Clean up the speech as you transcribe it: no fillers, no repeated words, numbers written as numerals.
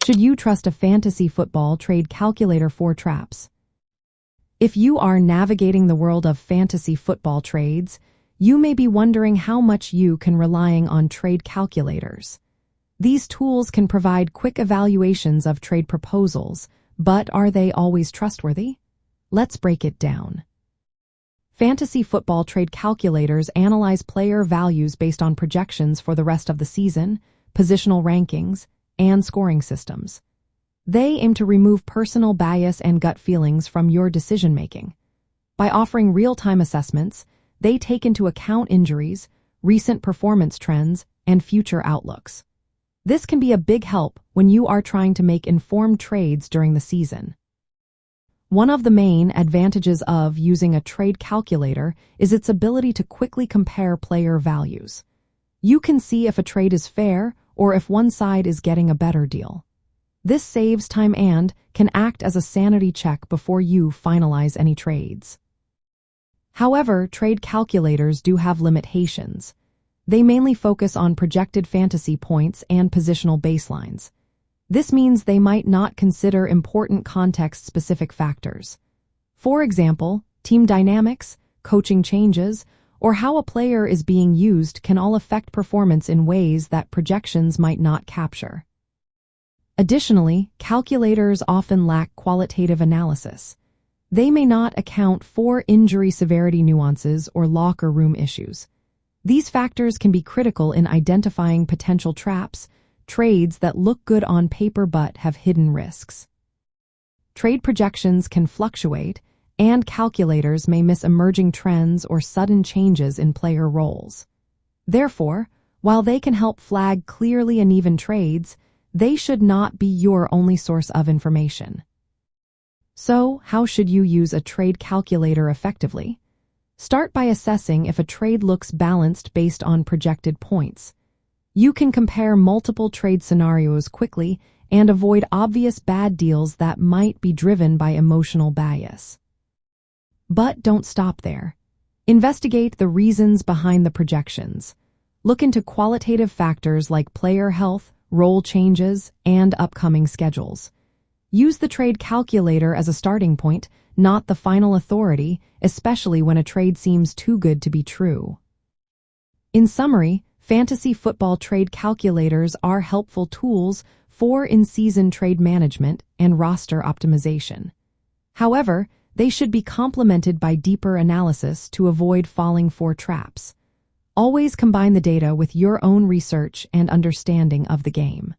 Should you trust a fantasy football trade calculator for traps? If you are navigating the world of fantasy football trades, you may be wondering how much you can relying on trade calculators. These tools can provide quick evaluations of trade proposals, but are they always trustworthy? Let's break it down. Fantasy football trade calculators analyze player values based on projections for the rest of the season, positional rankings, and scoring systems. They aim to remove personal bias and gut feelings from your decision-making. By offering real-time assessments, they take into account injuries, recent performance trends, and future outlooks. This can be a big help when you are trying to make informed trades during the season. One of the main advantages of using a trade calculator is its ability to quickly compare player values. You can see if a trade is fair or if one side is getting a better deal. This saves time and can act as a sanity check before you finalize any trades. However, trade calculators do have limitations. They mainly focus on projected fantasy points and positional baselines. This means they might not consider important context-specific factors. For example, team dynamics, coaching changes, or how a player is being used can all affect performance in ways that projections might not capture. Additionally, calculators often lack qualitative analysis. They may not account for injury severity nuances or locker room issues. These factors can be critical in identifying potential traps, trades that look good on paper but have hidden risks. Trade projections can fluctuate, and calculators may miss emerging trends or sudden changes in player roles. Therefore, while they can help flag clearly uneven trades, they should not be your only source of information. So, how should you use a trade calculator effectively? Start by assessing if a trade looks balanced based on projected points. You can compare multiple trade scenarios quickly and avoid obvious bad deals that might be driven by emotional bias. But don't stop there. Investigate the reasons behind the projections. Look into qualitative factors like player health, role changes, and upcoming schedules. Use the trade calculator as a starting point, not the final authority, especially when a trade seems too good to be true. In summary, fantasy football trade calculators are helpful tools for in-season trade management and roster optimization. However, they should be complemented by deeper analysis to avoid falling for traps. Always combine the data with your own research and understanding of the game.